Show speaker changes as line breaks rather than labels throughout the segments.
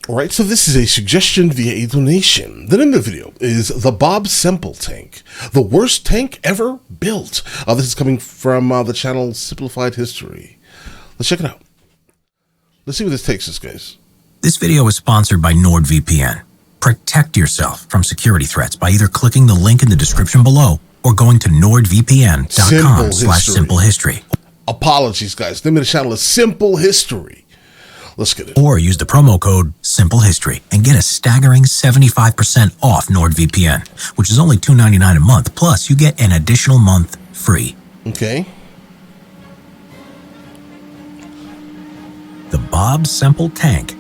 Alright, so this is a suggestion via a donation. The name of the video is the Bob Semple tank, the worst tank ever built. This is coming from the channel Simplified History. Let's check it out. Let's see where this takes us, guys.
This video is sponsored by NordVPN. Protect yourself from security threats by either clicking the link in the description below or going to nordvpn.com/simplehistory.
Apologies, guys. The name of the channel is Simple History. Let's get it.
Or use the promo code SIMPLEHISTORY and get a staggering 75% off NordVPN, which is only $2.99 a month. Plus, you get an additional month free.
Okay.
The Bob Semple tank.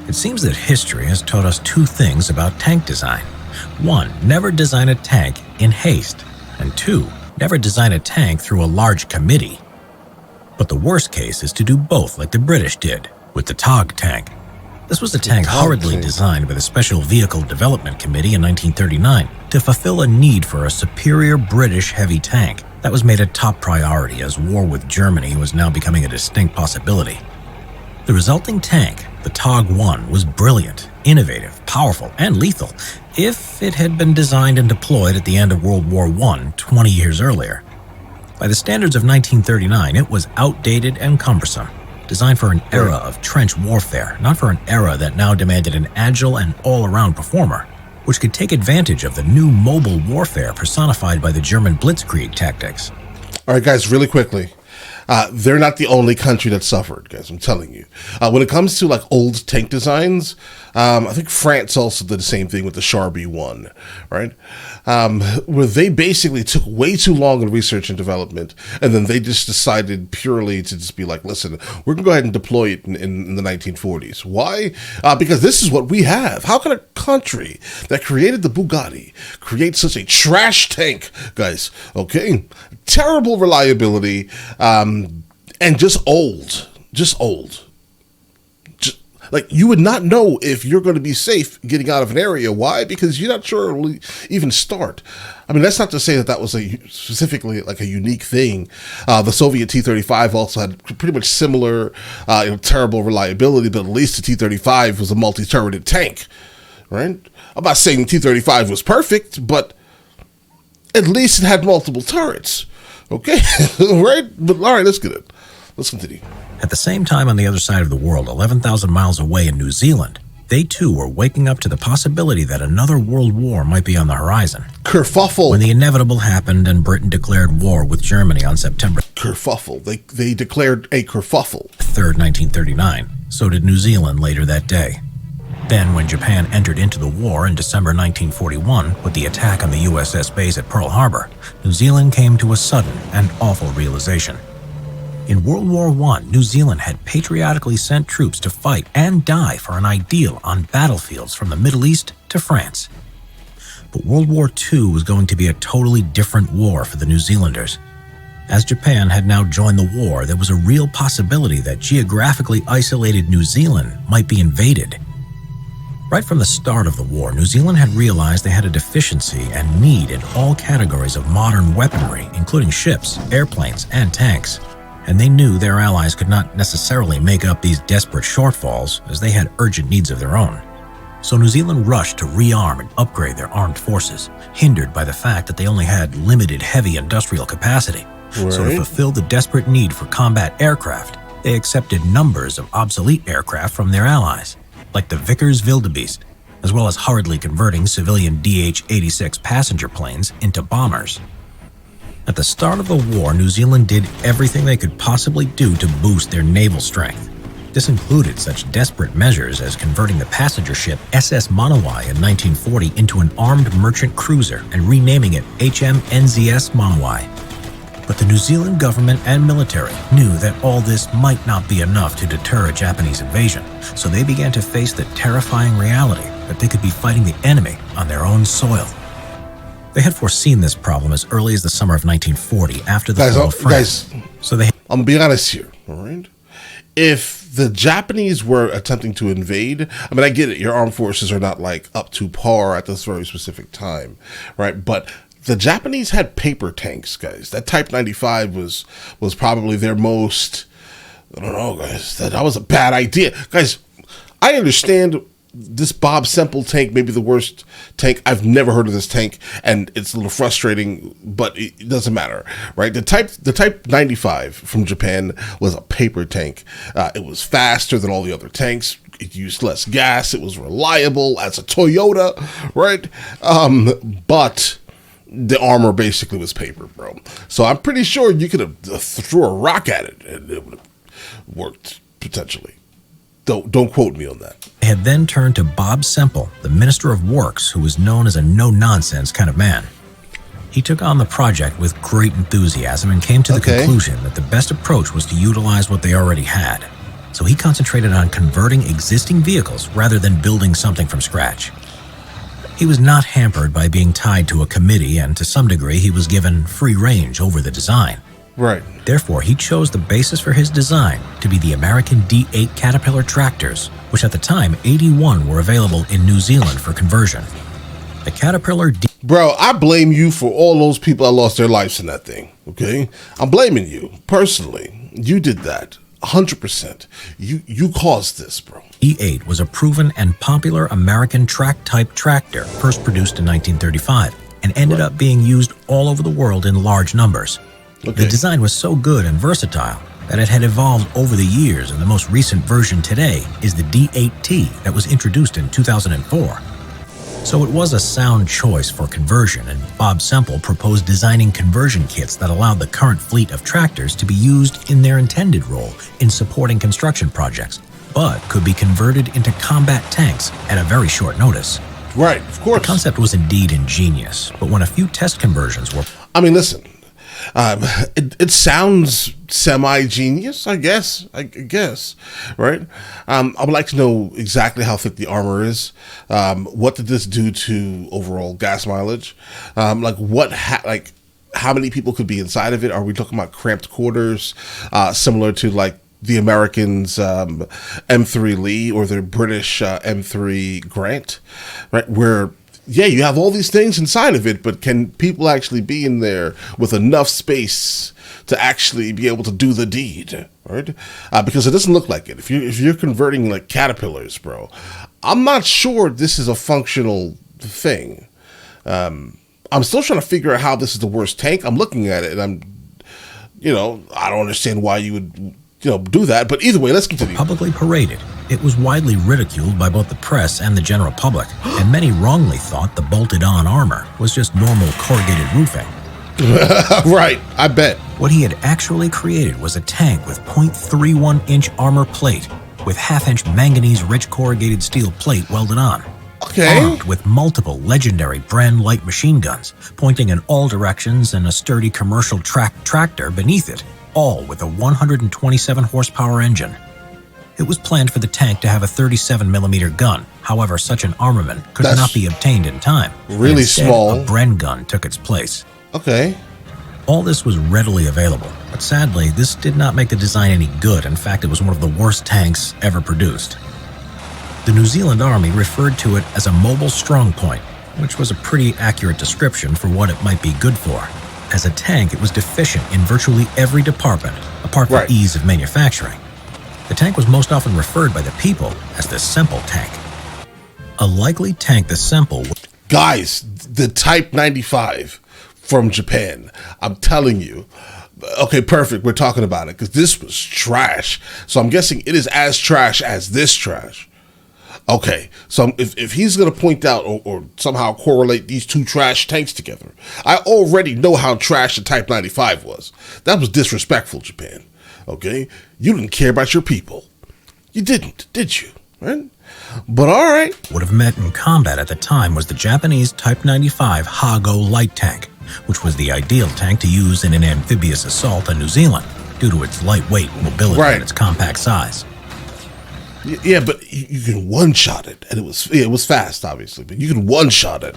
It seems that history has taught us two things about tank design. One, never design a tank in haste. And two, never design a tank through a large committee. But the worst case is to do both like the British did with the Tog tank. This was a tank hurriedly designed by the Special Vehicle Development Committee in 1939 to fulfill a need for a superior British heavy tank that was made a top priority as war with Germany was now becoming a distinct possibility. The resulting tank, the Tog 1, was brilliant, innovative, powerful, and lethal if it had been designed and deployed at the end of World War I 20 years earlier. By the standards of 1939, it was outdated and cumbersome, designed for an era of trench warfare, not for an era that now demanded an agile and all-around performer, which could take advantage of the new mobile warfare personified by the German blitzkrieg tactics.
All right, guys, really quickly. They're not the only country that suffered, guys, I'm telling you. When it comes to like old tank designs, I think France also did the same thing with the Char B1, right? Where they basically took way too long in research and development, and then they just decided purely to just be like, listen, we're going to go ahead and deploy it in the 1940s. Why? Because this is what we have. How can a country that created the Bugatti create such a trash tank, guys? Okay? Terrible reliability, and just old. Like, you would not know if you're going to be safe getting out of an area. Why? Because you're not sure it will even start. I mean, that's not to say that was specifically like a unique thing. The Soviet T-35 also had pretty much similar, terrible reliability, but at least the T-35 was a multi-turreted tank, right? I'm not saying the T-35 was perfect, but at least it had multiple turrets. Okay, right? But all right, let's get it. Let's continue.
At the same time, on the other side of the world, 11,000 miles away in New Zealand, they too were waking up to the possibility that another world war might be on the horizon.
Kerfuffle.
When the inevitable happened and Britain declared war with Germany on September
Kerfuffle. They declared a kerfuffle.
3rd, 1939. So did New Zealand later that day. Then, when Japan entered into the war in December 1941 with the attack on the USS base at Pearl Harbor, New Zealand came to a sudden and awful realization. In World War I, New Zealand had patriotically sent troops to fight and die for an ideal on battlefields from the Middle East to France. But World War II was going to be a totally different war for the New Zealanders. As Japan had now joined the war, there was a real possibility that geographically isolated New Zealand might be invaded. Right from the start of the war, New Zealand had realized they had a deficiency and need in all categories of modern weaponry, including ships, airplanes, and tanks. And they knew their allies could not necessarily make up these desperate shortfalls, as they had urgent needs of their own. So New Zealand rushed to rearm and upgrade their armed forces, hindered by the fact that they only had limited heavy industrial capacity. Right. So to fulfill the desperate need for combat aircraft, they accepted numbers of obsolete aircraft from their allies, like the Vickers Wildebeest, as well as hurriedly converting civilian DH-86 passenger planes into bombers. At the start of the war, New Zealand did everything they could possibly do to boost their naval strength. This included such desperate measures as converting the passenger ship SS Monowai in 1940 into an armed merchant cruiser and renaming it HMNZS Monowai. But the New Zealand government and military knew that all this might not be enough to deter a Japanese invasion, so they began to face the terrifying reality that they could be fighting the enemy on their own soil. They had foreseen this problem as early as the summer of 1940 after the fall of France. I'm
going to be honest here, all right? If the Japanese were attempting to invade, I mean, I get it. Your armed forces are not like up to par at this very specific time, right? But the Japanese had paper tanks, guys. That Type 95 was probably their most I don't know, guys. That was a bad idea. Guys, I understand this Bob Semple tank may be the worst tank. I've never heard of this tank, and it's a little frustrating, but it doesn't matter, right? The Type 95 from Japan was a paper tank. It was faster than all the other tanks. It used less gas. It was reliable as a Toyota, right? But the armor basically was paper, bro. So I'm pretty sure you could have threw a rock at it, and it would have worked potentially. Don't quote me on that.
They had then turned to Bob Semple, the Minister of Works, who was known as a no-nonsense kind of man. He took on the project with great enthusiasm and came to the conclusion that the best approach was to utilize what they already had. So he concentrated on converting existing vehicles rather than building something from scratch. He was not hampered by being tied to a committee, and to some degree he was given free range over the design.
Right.
Therefore, he chose the basis for his design to be the American D8 Caterpillar tractors, which at the time, 81 were available in New Zealand for conversion. The Caterpillar
Bro, I blame you for all those people that lost their lives in that thing, okay? I'm blaming you, personally. You did that, 100%. You caused this, bro.
D8 was a proven and popular American track-type tractor, first produced in 1935, and ended up being used all over the world in large numbers. The design was so good and versatile that it had evolved over the years, and the most recent version today is the D8T that was introduced in 2004. So it was a sound choice for conversion, and Bob Semple proposed designing conversion kits that allowed the current fleet of tractors to be used in their intended role in supporting construction projects, but could be converted into combat tanks at a very short notice.
Right, of course.
The concept was indeed ingenious, but when a few test conversions were...
I mean, listen. It sounds semi-genius, I guess, right? I would like to know exactly how thick the armor is. What did this do to overall gas mileage? How many people could be inside of it? Are we talking about cramped quarters, similar to like the Americans' M3 Lee or their British M3 Grant, right? Where you have all these things inside of it, but can people actually be in there with enough space to actually be able to do the deed, right? Because it doesn't look like it. If you're converting like caterpillars, bro, I'm not sure this is a functional thing. I'm still trying to figure out how this is the worst tank. I'm looking at it, and I don't understand why you would do that. But either way, let's continue.
Publicly paraded, it was widely ridiculed by both the press and the general public, and many wrongly thought the bolted-on armor was just normal corrugated roofing.
Right, I bet.
What he had actually created was a tank with 0.31-inch armor plate, with half-inch manganese-rich corrugated steel plate welded on.
Okay.
Armed with multiple legendary brand light machine guns, pointing in all directions, and a sturdy commercial tractor beneath it, all with a 127 horsepower engine. It was planned for the tank to have a 37mm gun. However, such an armament could not be obtained in time.
Really
instead,
small.
A Bren gun took its place.
Okay.
All this was readily available, but sadly, this did not make the design any good. In fact, it was one of the worst tanks ever produced. The New Zealand Army referred to it as a mobile strong point, which was a pretty accurate description for what it might be good for. As a tank, it was deficient in virtually every department, apart from ease of manufacturing. The tank was most often referred by the people as the Semple tank. A likely tank the Semple...
Guys, the Type 95 from Japan, I'm telling you. Okay, perfect, we're talking about it, because this was trash. So I'm guessing it is as trash as this trash. Okay, so if he's going to point out or somehow correlate these two trash tanks together, I already know how trash the Type 95 was. That was disrespectful, Japan. Okay? You didn't care about your people. You didn't, did you? Right? But all right.
Would have met in combat at the time was the Japanese Type 95 Hago light tank, which was the ideal tank to use in an amphibious assault on New Zealand due to its lightweight mobility and its compact size.
Yeah, but you can one-shot it, and it was fast, obviously, but you can one-shot it.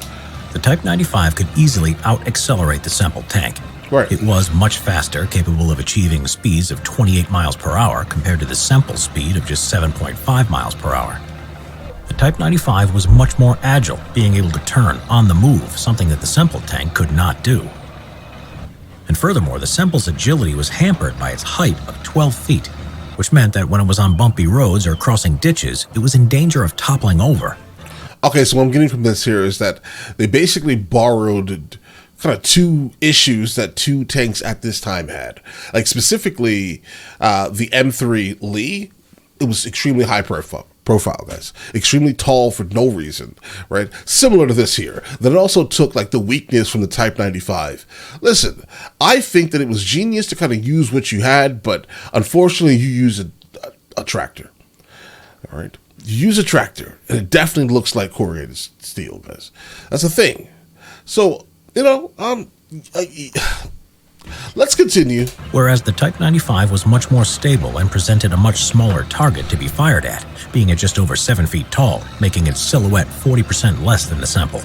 The Type 95 could easily out-accelerate the Semple tank.
Right.
It was much faster, capable of achieving speeds of 28 miles per hour compared to the Semple speed of just 7.5 miles per hour. The Type 95 was much more agile, being able to turn on the move, something that the Semple tank could not do. And furthermore, the Semple's agility was hampered by its height of 12 feet. which meant that when it was on bumpy roads or crossing ditches, it was in danger of toppling over.
Okay, so what I'm getting from this here is that they basically borrowed kind of two issues that two tanks at this time had. Like specifically, the M3 Lee, it was extremely high profile, guys. Extremely tall for no reason, right? Similar to this here. Then it also took like the weakness from the Type 95. Listen, I think that it was genius to kind of use what you had, but unfortunately you use a tractor, all right? You use a tractor, and it definitely looks like corrugated steel, guys. That's the thing. So, let's continue.
Whereas the Type 95 was much more stable and presented a much smaller target to be fired at, being at just over 7 feet tall, making its silhouette 40% less than the Semple.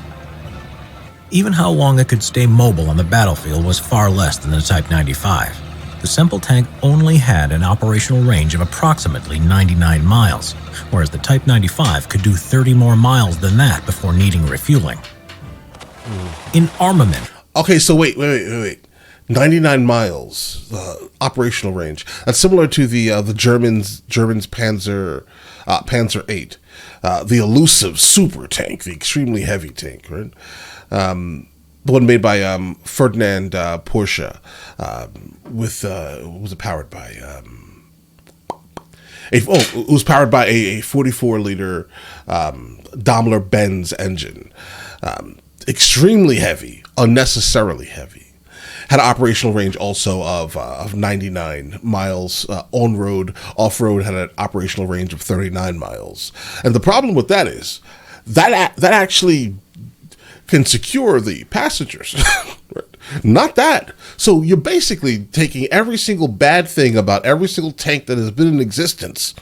Even how long it could stay mobile on the battlefield was far less than the Type 95. The Semple tank only had an operational range of approximately 99 miles, whereas the Type 95 could do 30 more miles than that before needing refueling. In armament...
Okay, so wait. 99 miles operational range. That's similar to the Germans Panzer 8, the elusive super tank, the extremely heavy tank, right? The one made by Ferdinand Porsche, with what was it powered by? It was powered by a 44-liter Daimler-Benz engine. Extremely heavy, unnecessarily heavy. Had an operational range also of 99 miles on road. Off road had an operational range of 39 miles. And the problem with that is that actually can secure the passengers. Not that. So you're basically taking every single bad thing about every single tank that has been in existence,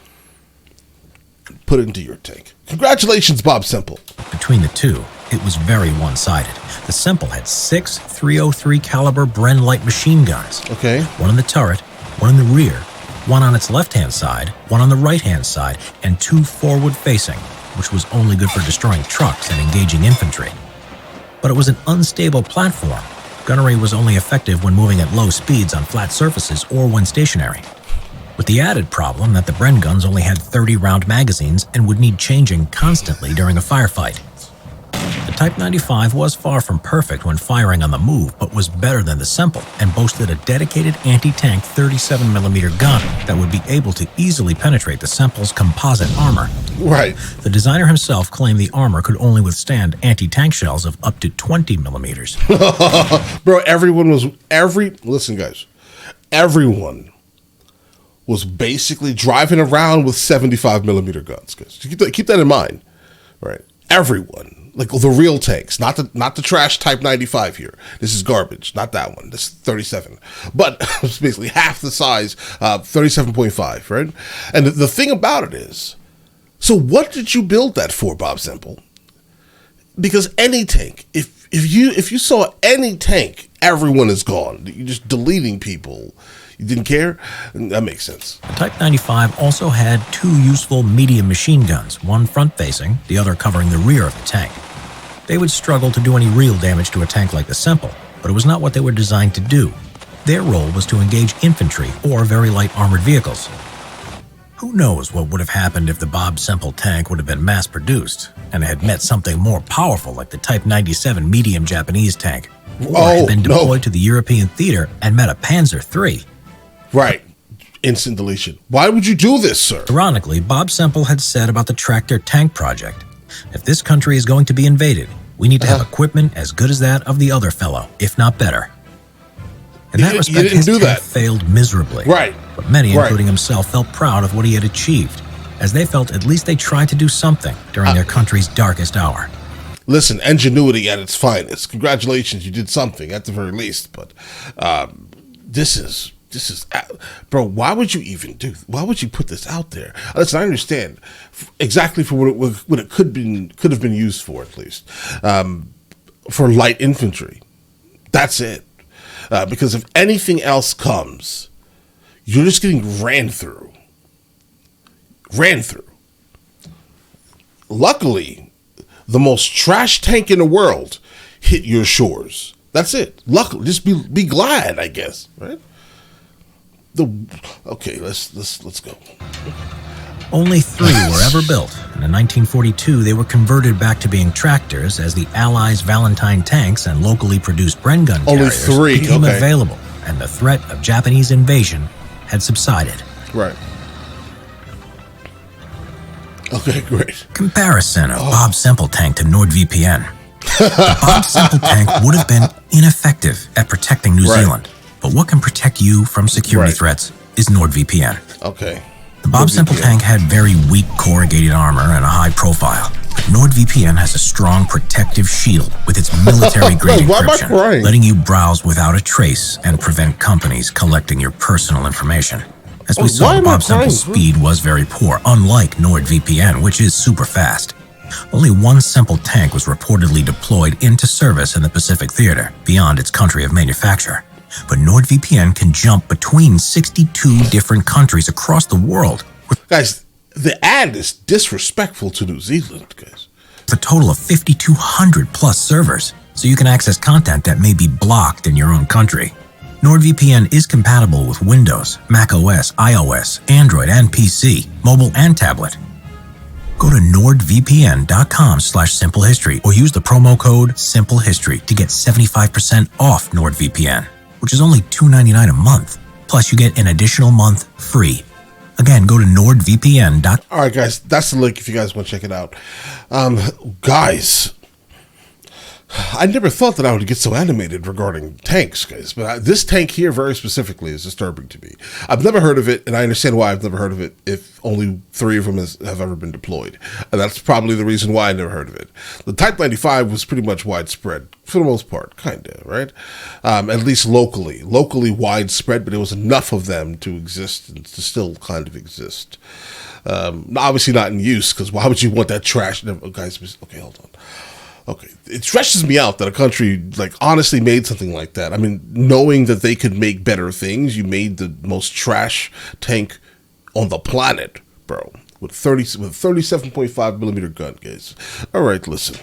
put it into your tank. Congratulations, Bob Semple.
Between the two, it was very one-sided. The Semple had 6 .303 caliber Bren light machine guns.
Okay.
One in the turret, one in the rear, one on its left-hand side, one on the right-hand side, and 2 forward-facing, which was only good for destroying trucks and engaging infantry. But it was an unstable platform. Gunnery was only effective when moving at low speeds on flat surfaces or when stationary. With the added problem that the Bren guns only had 30-round magazines and would need changing constantly during a firefight. The Type 95 was far from perfect when firing on the move, but was better than the Semple and boasted a dedicated anti-tank 37mm gun that would be able to easily penetrate the Semple's composite armor.
Right.
The designer himself claimed the armor could only withstand anti-tank shells of up to 20mm.
Bro, listen guys, everyone was basically driving around with 75mm guns, guys. Keep that in mind, right? Everyone. Like the real tanks, not the trash Type 95 here. This is garbage, not that one. This is 37. But it's basically half the size, 37.5, right? And the thing about it is, so what did you build that for, Bob Semple? Because any tank, if you saw any tank, everyone is gone. You're just deleting people. You didn't care? That makes sense.
The Type 95 also had 2 useful medium machine guns, one front-facing, the other covering the rear of the tank. They would struggle to do any real damage to a tank like the Semple, but it was not what they were designed to do. Their role was to engage infantry or very light armored vehicles. Who knows what would have happened if the Bob Semple tank would have been mass-produced and had met something more powerful like the Type 97 medium Japanese tank, or had been deployed to the European theater and met a Panzer III.
Right. Instant deletion. Why would you do this, sir?
Ironically, Bob Semple had said about the tractor tank project, if this country is going to be invaded, we need to have equipment as good as that of the other fellow, if not better. In that respect, his tank failed miserably.
Right.
But many, including himself, felt proud of what he had achieved, as they felt at least they tried to do something during their country's darkest hour.
Listen, ingenuity at its finest. Congratulations, you did something at the very least. But this is, bro. Why would you put this out there? Listen, I understand exactly for what it could have been used for, at least for light infantry. That's it. Because if anything else comes, you're just getting ran through. Luckily, the most trash tank in the world hit your shores. That's it. Luckily, just be glad, I guess, right? Okay, let's go.
Only 3 were ever built, and in 1942 they were converted back to being tractors as the Allies' Valentine tanks and locally produced Bren gun
Only
carriers
3,
became
okay.
available, and the threat of Japanese invasion had subsided.
Right. Okay, great.
Comparison of Bob Semple tank to NordVPN. The Bob Semple tank would have been ineffective at protecting New
Right.
Zealand, but what can protect you from security
Right.
threats is NordVPN.
Okay.
The Bob Semple
NordVPN.
tank had very weak corrugated armor and a high profile, but NordVPN has a strong protective shield with its military-grade
Why am I
encryption,
crying?
letting you browse without a trace and prevent companies collecting your personal information. As we
Why
saw,
am I
Bob Semple's
crying?
speed was very poor, unlike NordVPN, which is super fast. Only one Semple tank was reportedly deployed into service in the Pacific Theater, beyond its country of manufacture. But NordVPN can jump between 62 different countries across the world with
Guys, the ad is disrespectful to New Zealand, guys.
a total of 5,200 plus servers, so you can access content that may be blocked in your own country. NordVPN is compatible with Windows, macOS, iOS, Android, and PC, mobile and tablet. Go to nordvpn.com/simplehistory or use the promo code SimpleHistory to get 75% off NordVPN, which is only $2.99 a month. Plus, you get an additional month free. Again, go to nordvpn.com.
All right, guys, that's the link if you guys want to check it out. Guys, I never thought that I would get so animated regarding tanks, guys, but this tank here very specifically is disturbing to me. I've never heard of it, and I understand why I've never heard of it if only 3 of them have ever been deployed. And that's probably the reason why I never heard of it. The Type 95 was pretty much widespread, for the most part, kind of, right? At least locally widespread, but there was enough of them to exist and to still kind of exist. Obviously not in use, because why would you want that trash? Guys, okay, hold on. Okay, it stresses me out that a country like honestly made something like that. I mean, knowing that they could make better things, you made the most trash tank on the planet, bro, with a 37.5 millimeter gun, guys. All right, listen.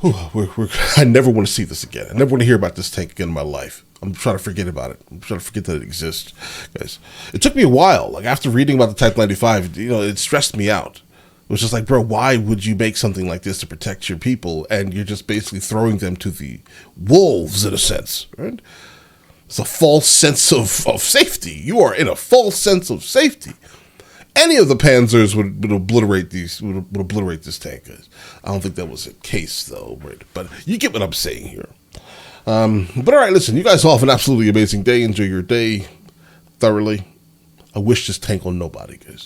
I never want to see this again. I never want to hear about this tank again in my life. I'm trying to forget about it. I'm trying to forget that it exists, guys. It took me a while. Like after reading about the Type 95, it stressed me out. It was just like, bro, why would you make something like this to protect your people? And you're just basically throwing them to the wolves in a sense, right? It's a false sense of safety. You are in a false sense of safety. Any of the Panzers would obliterate this tank. I don't think that was the case though, right? But you get what I'm saying here. But all right, listen, you guys all have an absolutely amazing day. Enjoy your day thoroughly. I wish this tank on nobody, guys.